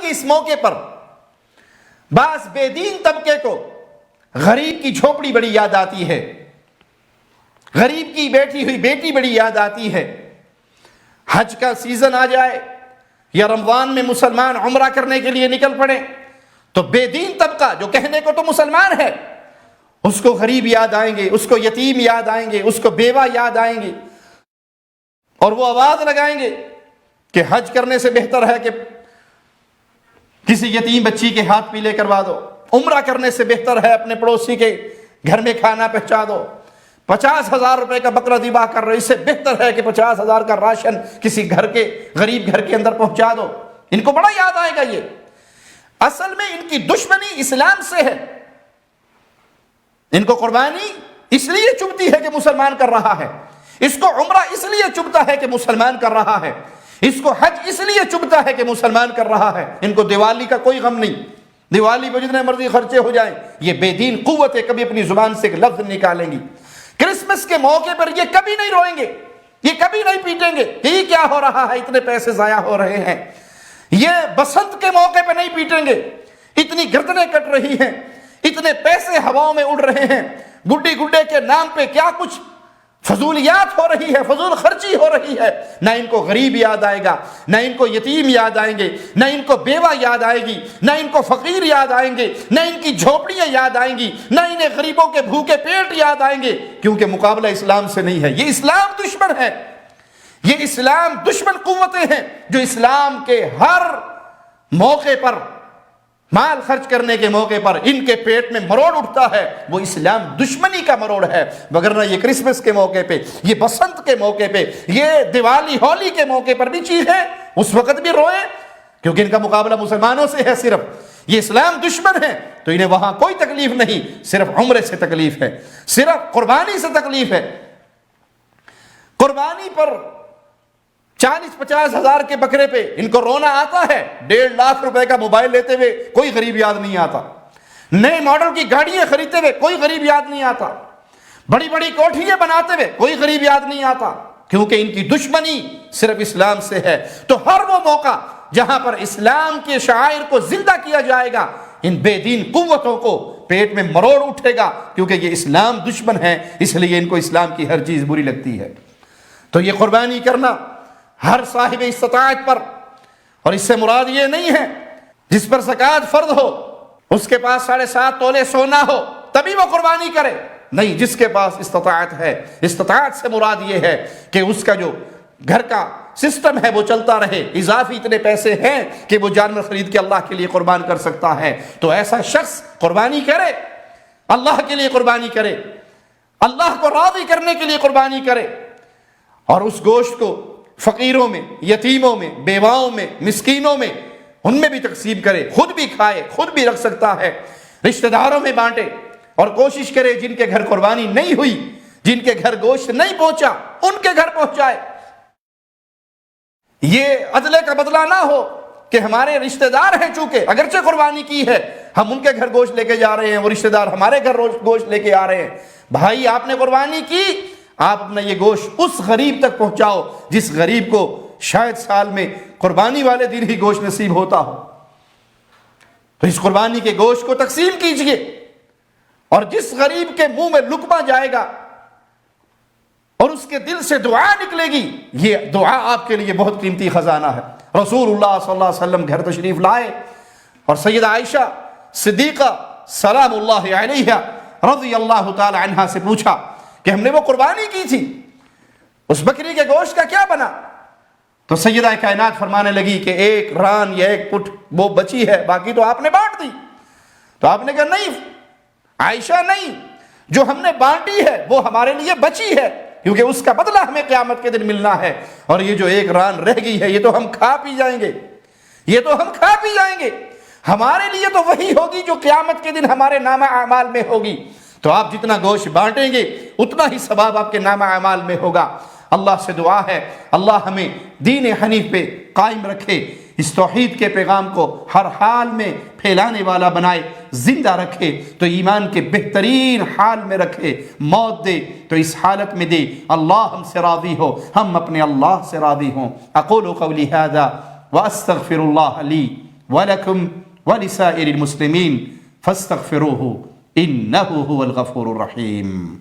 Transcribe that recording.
کے اس موقع پر بعض بے دین طبقے کو غریب کی جھوپڑی بڑی یاد آتی ہے، غریب کی بیٹھی ہوئی بیٹی بڑی یاد آتی ہے۔ حج کا سیزن آ جائے یا رمضان میں مسلمان عمرہ کرنے کے لیے نکل پڑے تو بے دین طبقہ جو کہنے کو تو مسلمان ہے، اس کو غریب یاد آئیں گے، اس کو یتیم یاد آئیں گے، اس کو بیوہ یاد آئیں گے، اور وہ آواز لگائیں گے کہ حج کرنے سے بہتر ہے کہ کسی یتیم بچی کے ہاتھ پیلے کروا دو، عمرہ کرنے سے بہتر ہے اپنے پڑوسی کے گھر میں کھانا پہنچا دو، 50,000 روپے کا بکرا ذبح کر رہے، اس سے بہتر ہے کہ 50,000 کا راشن کسی گھر کے غریب گھر کے اندر پہنچا دو۔ ان کو بڑا یاد آئے گا یہ۔ اصل میں ان کی دشمنی اسلام سے ہے، ان کو قربانی اس لیے چبھتی ہے کہ مسلمان کر رہا ہے، اس کو عمرہ اس لیے چبھتا ہے کہ مسلمان کر رہا ہے، اس کو حج اس لیے چبھتا ہے کہ مسلمان کر رہا ہے۔ ان کو دیوالی کا کوئی غم نہیں، دیوالی پہ جتنے مرضی خرچے ہو جائیں، یہ بے دین قوتیں کبھی اپنی زبان سے ایک لفظ نکالیں گی۔ کرسمس کے موقع پر یہ کبھی نہیں روئیں گے، یہ کبھی نہیں پیٹیں گے کہ یہ کیا ہو رہا ہے، اتنے پیسے ضائع ہو رہے ہیں۔ یہ بسنت کے موقع پہ نہیں پیٹیں گے، اتنی گردنیں کٹ رہی ہیں، اتنے پیسے ہواؤں میں اڑ رہے ہیں، گڈی گڈے کے نام پہ کیا کچھ فضولیات ہو رہی ہے، فضول خرچی ہو رہی ہے۔ نہ ان کو غریب یاد آئے گا، نہ ان کو یتیم یاد آئیں گے، نہ ان کو بیوہ یاد آئے گی، نہ ان کو فقیر یاد آئیں گے، نہ ان کی جھوپڑیاں یاد آئیں گی، نہ انہیں غریبوں کے بھوکے پیٹ یاد آئیں گے، کیونکہ مقابلہ اسلام سے نہیں ہے۔ یہ اسلام دشمن ہے، یہ اسلام دشمن قوتیں ہیں جو اسلام کے ہر موقع پر، مال خرچ کرنے کے موقع پر ان کے پیٹ میں مروڑ اٹھتا ہے، وہ اسلام دشمنی کا مروڑ ہے۔ وگرنہ یہ کرسمس کے موقع پہ، یہ بسنت کے موقع پہ، یہ دیوالی ہولی کے موقع پر بھی چیز ہے، اس وقت بھی روئے، کیونکہ ان کا مقابلہ مسلمانوں سے ہے صرف۔ یہ اسلام دشمن ہے تو انہیں وہاں کوئی تکلیف نہیں، صرف عمرے سے تکلیف ہے، صرف قربانی سے تکلیف ہے۔ قربانی پر 40-50 ہزار کے بکرے پہ ان کو رونا آتا ہے، 1.5 لاکھ روپے کا موبائل لیتے ہوئے کوئی غریب یاد نہیں آتا، نئے ماڈل کی گاڑیاں خریدتے ہوئے کوئی غریب یاد نہیں آتا، بڑی بڑی کوٹھیاں بناتے ہوئے کوئی غریب یاد نہیں آتا، کیونکہ ان کی دشمنی صرف اسلام سے ہے۔ تو ہر وہ موقع جہاں پر اسلام کے شعائر کو زندہ کیا جائے گا، ان بے دین قوتوں کو پیٹ میں مروڑ اٹھے گا، کیونکہ یہ اسلام دشمن ہے، اس لیے ان کو اسلام کی ہر چیز بری لگتی ہے۔ تو یہ قربانی کرنا ہر صاحب استطاعت پر، اور اس سے مراد یہ نہیں ہے جس پر زکوٰۃ فرض ہو، اس کے پاس 7.5 تولے سونا ہو تبھی وہ قربانی کرے، نہیں، جس کے پاس استطاعت ہے۔ استطاعت سے مراد یہ ہے کہ اس کا جو گھر کا سسٹم ہے وہ چلتا رہے، اضافی اتنے پیسے ہیں کہ وہ جانور خرید کے اللہ کے لیے قربان کر سکتا ہے، تو ایسا شخص قربانی کرے، اللہ کے لیے قربانی کرے، اللہ کو راضی کرنے کے لیے قربانی کرے، اور اس گوشت کو فقیروں میں، یتیموں میں، بیواؤں میں، مسکینوں میں، ان میں بھی تقسیم کرے، خود بھی کھائے، خود بھی رکھ سکتا ہے، رشتہ داروں میں بانٹے، اور کوشش کرے جن کے گھر قربانی نہیں ہوئی، جن کے گھر گوشت نہیں پہنچا، ان کے گھر پہنچائے۔ یہ عدلے کا بدلہ نہ ہو کہ ہمارے رشتہ دار ہیں، چونکہ اگرچہ قربانی کی ہے، ہم ان کے گھر گوشت لے کے جا رہے ہیں، وہ رشتہ دار ہمارے گھر گوشت لے کے آ رہے ہیں۔ بھائی، آپ نے قربانی کی، آپ اپنا یہ گوشت اس غریب تک پہنچاؤ جس غریب کو شاید سال میں قربانی والے دن ہی گوشت نصیب ہوتا ہو، تو اس قربانی کے گوشت کو تقسیم کیجئے، اور جس غریب کے منہ میں لقمہ جائے گا اور اس کے دل سے دعا نکلے گی، یہ دعا آپ کے لیے بہت قیمتی خزانہ ہے۔ رسول اللہ صلی اللہ علیہ وسلم گھر تشریف لائے اور سیدہ عائشہ صدیقہ سلام اللہ علیہا رضی اللہ تعالی عنہا سے پوچھا کہ ہم نے وہ قربانی کی تھی، اس بکری کے گوشت کا کیا بنا؟ تو سیدہ کائنات فرمانے لگی کہ 1 ران یا 1 پٹ وہ بچی ہے، باقی تو آپ نے بانٹ دی۔ تو آپ نے کہا نہیں عائشہ، نہیں، جو ہم نے بانٹی ہے وہ ہمارے لیے بچی ہے، کیونکہ اس کا بدلہ ہمیں قیامت کے دن ملنا ہے، اور یہ جو 1 ران رہ گئی ہے یہ تو ہم کھا پی جائیں گے، یہ تو ہم کھا پی جائیں گے، ہمارے لیے تو وہی ہوگی جو قیامت کے دن ہمارے نامہ اعمال میں ہوگی۔ تو آپ جتنا گوشت بانٹیں گے اتنا ہی ثواب آپ کے نامہ اعمال میں ہوگا۔ اللہ سے دعا ہے اللہ ہمیں دین حنیف پہ قائم رکھے، اس توحید کے پیغام کو ہر حال میں پھیلانے والا بنائے، زندہ رکھے تو ایمان کے بہترین حال میں رکھے، موت دے تو اس حالت میں دے اللہ ہم سے راضی ہو، ہم اپنے اللہ سے راضی ہوں۔ اقول قولی ھذا واستغفر اللہ لی ولکم ولسائر المسلمین فاستغفروہ انہ هو الغفور الرحیم.